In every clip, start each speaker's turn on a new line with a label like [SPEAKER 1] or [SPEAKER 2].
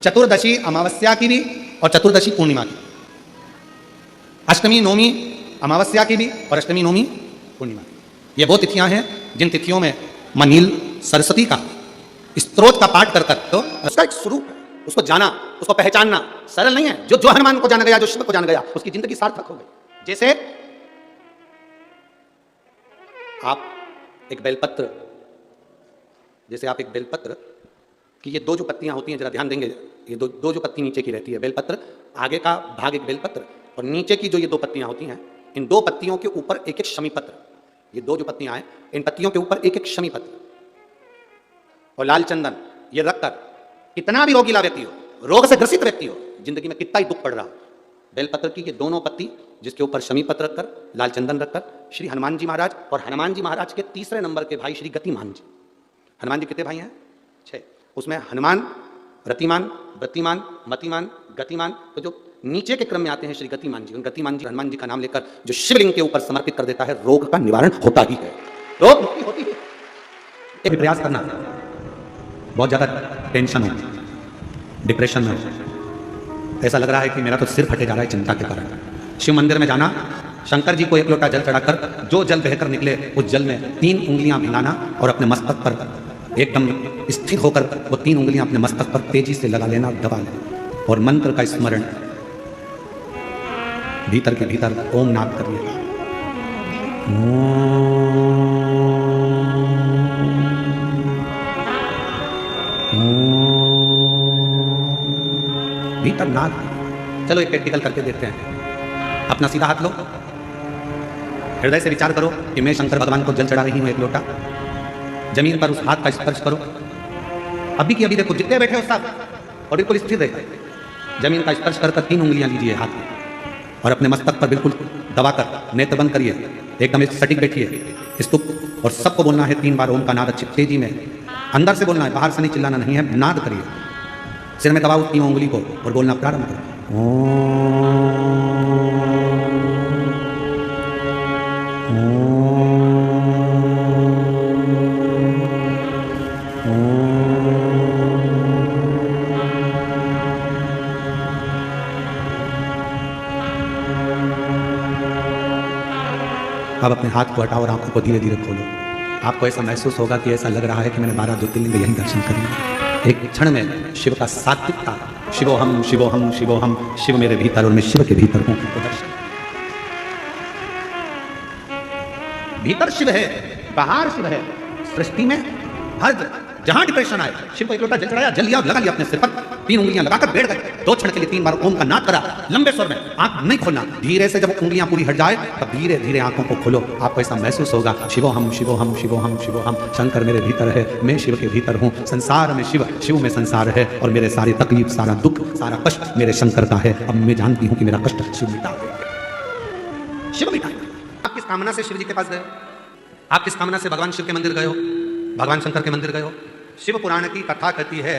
[SPEAKER 1] चतुर्दशी अमावस्या की भी और चतुर्दशी पूर्णिमा की, अष्टमी नवमी अमावस्या की भी और अष्टमी नवमी पूर्णिमा की। ये वो तिथियां हैं जिन तिथियों में मनील सरस्वती का स्त्रोत का पाठ कर तो उसका एक स्वरूप है, उसको जाना, उसको पहचानना सरल नहीं है। जो हनुमान को जान गया, जो शिव को जान गया, उसकी जिंदगी सार्थक हो गई। जैसे आप एक बेलपत्र, कि ये दो जो पत्तियां होती हैं, जरा ध्यान देंगे, ये दो जो पत्ती नीचे की रहती है बेलपत्र, आगे का भाग एक बेलपत्र और नीचे की जो ये दो पत्तियां होती हैं, इन दो पत्तियों के ऊपर एक एक शमी पत्र। ये दो जो पत्तियां हैं, इन पत्तियों के ऊपर एक एक शमी पत्र और लाल चंदन, ये रखकर कितना भी रोगीला व्यक्ति हो, रोग से ग्रसित व्यक्ति हो, जिंदगी में कितना ही दुख पड़ रहा हो, बेलपत्र की ये दोनों पत्ती जिसके ऊपर शमी पत्र रखकर, लाल चंदन रखकर, श्री हनुमान जी महाराज और हनुमान जी महाराज के तीसरे नंबर के भाई श्री गतिमान जी। हनुमान जी कितने भाई हैं? 6। उसमें हनुमान, रतिमान, व्रतिमान, मतिमान, गतिमान, तो जो नीचे के क्रम में आते हैं श्री गतिमान जी, उन गतिमान जी हनुमान जी का नाम लेकर जो शिवलिंग के ऊपर समर्पित कर देता है, रोग का निवारण होता ही है, रोग मुक्ति होती है। एक प्रयास करना, बहुत ज्यादा टेंशन हो, डिप्रेशन में हो, ऐसा लग रहा है कि मेरा तो सिर फटे जा रहा है चिंता के कारण, शिव मंदिर में जाना, शंकर जी को एक लोटा जल चढ़ाकर जो जल बहकर निकले उस जल में 3 उंगलियां भिलाना और अपने मस्तक पर एकदम स्थिर होकर वो 3 उंगलियां अपने मस्तक पर तेजी से लगा लेना, दबा लेना और मंत्र का स्मरण भीतर के भीतर ओम नाद कर लेना। भीतर नाद। चलो एक प्रैक्टिकल करके देखते हैं। अपना सीधा हाथ लो, हृदय से विचार करो कि मैं शंकर भगवान को जल चढ़ा रही हूं एक लोटा। जमीन पर उस हाथ का स्पर्श करो, अभी की अभी देखो, जितने बैठे हो सब, और बिल्कुल स्थिर रहे, जमीन का स्पर्श कर 3 उंगलियां लीजिए हाथ में और अपने मस्तक पर बिल्कुल दबाकर नेत्र बंद करिए, एकदम सटीक बैठिए स्तुप, और सबको बोलना है 3 बार ओम का नाद अच्छी तेजी में, अंदर से बोलना है, बाहर से नहीं चिल्लाना नहीं है, नाद करिए, सिर में दबाओ 3 उंगली को और बोलना प्रारंभ करो। अब अपने हाथ को हटाओ और आंखों को धीरे धीरे खोलो। आपको ऐसा महसूस होगा कि ऐसा लग रहा है कि मैंने 12 ज्योतिर्लिंग यहीं दर्शन कर लिए। एक क्षण में शिव का सात्विकता, शिवोहम शिवोहम शिवोहम, शिव मेरे भीतर और मैं शिव के भीतर हूं, भीतर शिव है, बाहर शिव है। सृष्टि में हर जहां डिप्रेशन आए, शिव को एक लोटा जल चढ़ाया, जल लिया, लगा लिया अपने सिर पर, 3 उंगलियां लगाकर बैठ गए, 2 क्षण के लिए 3 बार ओम का नाद करा, लंबे स्वर में, आंख नहीं खोलना, धीरे से जब उंगलियां पूरी हट जाए तब धीरे धीरे आंखों को खोलो। आपको ऐसा महसूस होगा, शिवोहम शिवोहम शिवोहम शिवोहम, शंकर मेरे भीतर है, मैं शिव के भीतर हूं, संसार में शिव, शिव में संसार है, और मेरे सारी तकलीफ, सारा दुख, सारा कष्ट मेरे शंकर का है। अब मैं जानती हूं कि मेरा कष्ट शिव मिटा देंगे, शिव मिटा देंगे। आप किस कामना से शिव जी के पास गए? आप किस कामना से भगवान शिव के मंदिर गए हो, भगवान शंकर के मंदिर गए हो? शिव पुराण की कथा कहती है,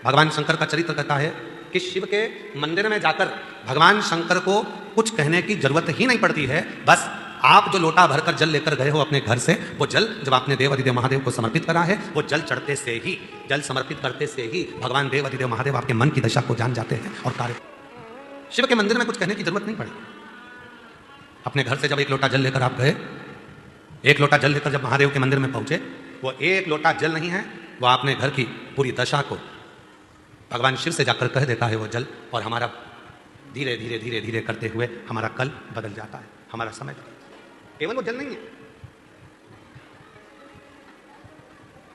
[SPEAKER 1] भगवान शंकर का चरित्र कहता है कि शिव के मंदिर में जाकर भगवान शंकर को कुछ कहने की जरूरत ही नहीं पड़ती है। बस आप जो लोटा भरकर जल लेकर गए हो अपने घर से, वो जल जब आपने देव अधिदेव महादेव को समर्पित करा है, वो जल चढ़ते से ही, जल समर्पित करते से ही भगवान देव अधिदेव महादेव आपके मन की दशा को जान जाते हैं और कार्य। शिव के मंदिर में कुछ कहने की जरूरत नहीं पड़ी। अपने घर से जब एक लोटा जल लेकर आप गए, एक लोटा जल लेकर जब महादेव के मंदिर में पहुंचे, वो एक लोटा जल नहीं है, वो आपने घर की पूरी दशा को भगवान शिव से जाकर कह देता है वो जल, और हमारा धीरे धीरे धीरे धीरे करते हुए हमारा कल बदल जाता है, हमारा समय बदल जाता है। केवल वो जल नहीं है,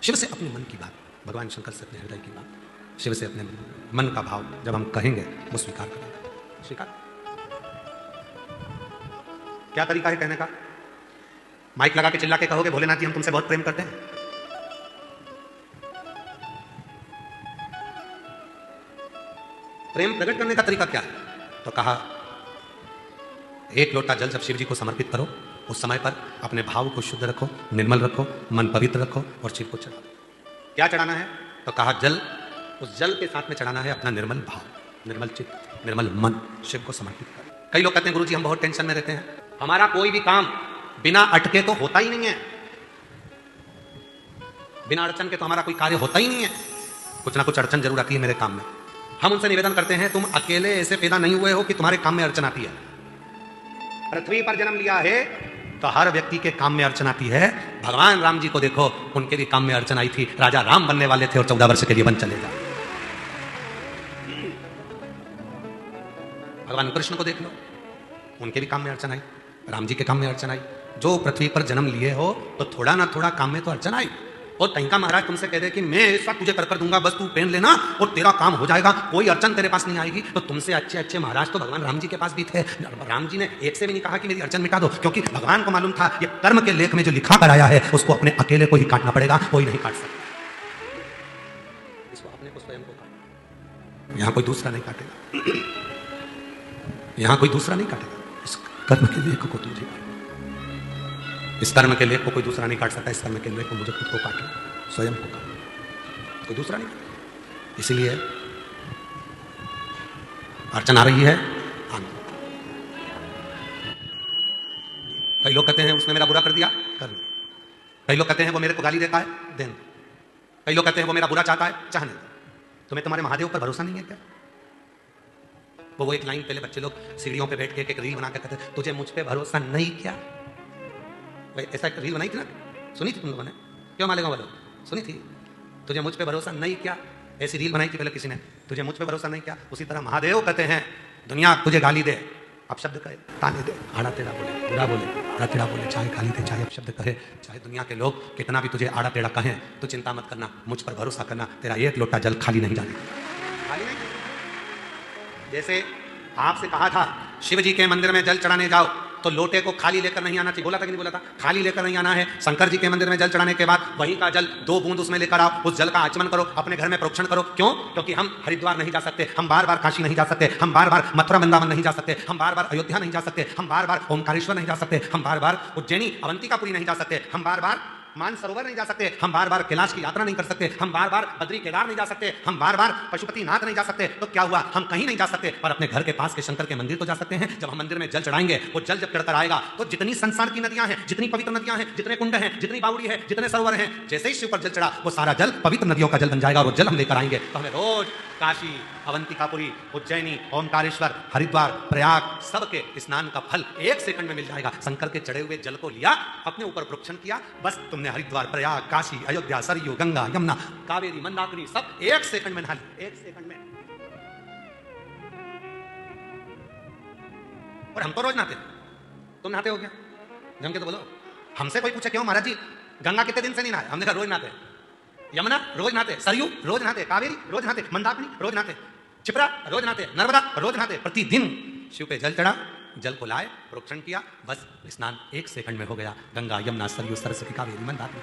[SPEAKER 1] शिव से अपने मन की बात, भगवान शंकर से अपने हृदय की बात, शिव से अपने मन का भाव जब हम कहेंगे वो स्वीकार करेंगे। स्वीकार क्या तरीका है कहने का? माइक लगा के चिल्ला के कहोगे, भोलेनाथ जी हम तुमसे बहुत प्रेम करते हैं? प्रेम प्रकट करने का तरीका क्या है? तो कहा, एक लोटा जल जब शिव जी को समर्पित करो, उस समय पर अपने भाव को शुद्ध रखो, निर्मल रखो, मन पवित्र रखो और शिव को चढ़ा दो। क्या चढ़ाना है? तो कहा जल, उस जल के साथ में चढ़ाना है अपना निर्मल भाव, निर्मल चित्त, निर्मल मन, शिव को समर्पित करो। कई लोग कहते हैं गुरुजी हम बहुत टेंशन में रहते हैं, हमारा कोई भी काम बिना अटके तो होता ही नहीं है, बिना अड़चन के तो हमारा कोई कार्य होता ही नहीं है, कुछ ना कुछ अड़चन जरूर आती है मेरे काम में। हम उनसे निवेदन करते हैं, तुम अकेले ऐसे पैदा नहीं हुए हो कि तुम्हारे काम में अड़चन आती है। पृथ्वी पर जन्म लिया है तो हर व्यक्ति के काम में अड़चन आती है। भगवान राम जी को देखो, उनके भी काम में अड़चन आई थी। राजा राम बनने वाले थे और 14 वर्ष के लिए वन चले गए। भगवान कृष्ण को देख लो, उनके भी काम में अड़चन आई, राम जी के काम में अड़चन आई। जो पृथ्वी पर जन्म लिए हो तो थोड़ा ना थोड़ा काम में तो अड़चन आई। और तंका महाराज तुमसे कह दे कि मैं ऐसा तुझे कर दूंगा, बस तू पहन लेना और तेरा काम हो जाएगा, कोई अड़चन तेरे पास नहीं आएगी। तो तुमसे अच्छे अच्छे महाराज तो भगवान राम जी के पास भी थे। राम जी ने एक से भी नहीं कहा कि मेरी अड़चन मिटा दो, क्योंकि भगवान को मालूम था ये कर्म के लेख में जो लिखा कराया है उसको अपने अकेले को ही काटना पड़ेगा, कोई नहीं काट सकता। इसको अपने को स्वयं को काटना, यहां कोई दूसरा नहीं काटेगा, यहां कोई दूसरा नहीं काटेगा। इस कर्म के लेख को तुझे, इस कर्म के लेख को कोई दूसरा नहीं काट सकता। इस कर्म के लेख को मुझे खुद को काटना, स्वयं को काटना, कोई दूसरा नहीं काटेगा। इसीलिए अड़चन आ रही है, आना। कई लोग कहते हैं उसने मेरा बुरा कर दिया, कर दो। कई लोग कहते हैं वो मेरे को गाली देता है, देने दो। कई लोग कहते हैं वो मेरा बुरा चाहता है, चाहने दो। तुम्हें तुम्हारे महादेव पर भरोसा नहीं है क्या? वो एक लाइन पहले बच्चे लोग सीढ़ियों पे बैठ के एक रील बना के कहते तुझे मुझ पे भरोसा नहीं क्या? भाई ऐसा एक रील बनाई थी ना, सुनी थी तुम लोगों ने? क्यों मालेगा वालों, सुनी थी? तुझे मुझ पे भरोसा नहीं क्या, ऐसी रील बनाई थी पहले किसी ने, तुझे मुझ पे भरोसा नहीं क्या। उसी तरह महादेव कहते हैं दुनिया तुझे गाली दे, अपशब्द कहे, ताने दे, आड़ा टेढ़ा बोले, बुरा बोले, आड़ा टेढ़ा बोले, चाहे गाली दे, चाहे अपशब्द कहे, चाहे दुनिया के लोग कितना भी तुझे आड़ा टेढ़ा कहें, तो चिंता मत करना, मुझ पर भरोसा करना, तेरा एक लोटा जल खाली नहीं जाने, खाली नहीं। जैसे आपसे कहा था शिव जी के मंदिर में जल चढ़ाने जाओ तो लोटे को खाली लेकर नहीं आना चाहिए, बोला था कि नहीं बोला था? खाली लेकर नहीं आना है। शंकर जी के मंदिर में जल चढ़ाने के बाद वहीं का जल 2 बूंद उसमें लेकर आओ, उस जल का आचमन करो, अपने घर में प्रोक्षण करो। क्यों? क्योंकि हम हरिद्वार नहीं जा सकते, हम बार बार काशी नहीं जा सकते, हम बार बार मथुरा वृंदावन नहीं जा सकते, हम बार बार अयोध्या नहीं जा सकते, हम बार बार ओमकारेश्वर नहीं जा सकते, हम बार बार उज्जैनी अवंतिकापुरी नहीं जा सकते, हम बार बार मानसरोवर नहीं जा सकते, हम बार बार कैलाश की यात्रा नहीं कर सकते, हम बार बार बद्री केदार नहीं जा सकते, हम बार बार पशुपति नाथ नहीं जा सकते। तो क्या हुआ? हम कहीं नहीं जा सकते, पर अपने घर के पास के शंकर के मंदिर तो जा सकते हैं। जब हम मंदिर में जल चढ़ाएंगे, वो जल जब चढ़कर आएगा तो जितनी संसार की नदियां हैं, जितनी पवित्र नदियां हैं, जितने कुंड हैं, जितनी बावड़ी है, जितने सरोवर हैं, जैसे ही शिव पर जल चढ़ा वो सारा जल पवित्र नदियों का जल बन जाएगा और वो जल हम लेकर आएंगे। तो हमें रोज काशी, अवंतिकापुरी, उज्जैनी, ओमकारेश्वर, हरिद्वार, प्रयाग सबके स्नान का फल 1 सेकंड में मिल जाएगा। शंकर के चढ़े हुए जल को लिया, अपने ऊपर प्रोक्षण किया, बस तुमने हरिद्वार, प्रयाग, काशी, अयोध्या, सरयू, गंगा, यमुना, कावेरी, मंदाकिनी सब 1 सेकंड में नहा ली, 1 सेकंड में। और हम तो रोज नहाते, तुम नहाते हो क्या? जम के तो बोलो। हमसे कोई पूछे क्यों महाराज जी गंगा कितने दिन से नहीं नहाए? हमने कहा रोज नहाते। यमुना रोज नहाते, सरयू रोज नहाते, कावेरी रोज नहाते, मंदाकिनी रोज नहाते, क्षिप्रा रोज नहाते, नर्मदा रोज नहाते। प्रतिदिन शिव पे जल चढ़ा, जल को लाए, प्रोक्षण किया, बस स्नान 1 सेकंड में हो गया। गंगा, यमुना, सरयू, सरस्वती, कावेरी, मंदाकिनी।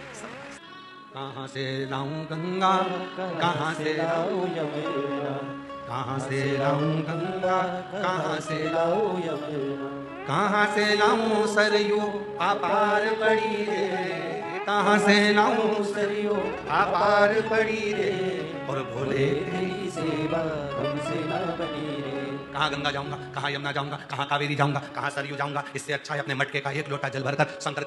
[SPEAKER 1] कहाँ से लाऊं गंगा, कहाँ से लाऊं यमुना, कहाँ से लाऊं गंगा, कहाँ से लाऊं यमुना, कहाँ से लाऊं सरयू अपार पड़ी रे, कहाँ से लाऊं सरयू अपार पड़ी रे, और भोले तेरी सेवा हमसे ना बनी रे। कहाँ गंगा जाऊंगा, कहाँ यमुना जाऊंगा, कहाँ कावेरी जाऊंगा, कहाँ सरयू जाऊंगा? इससे अच्छा है अपने मटके का 1 लोटा जल भरकर शंकर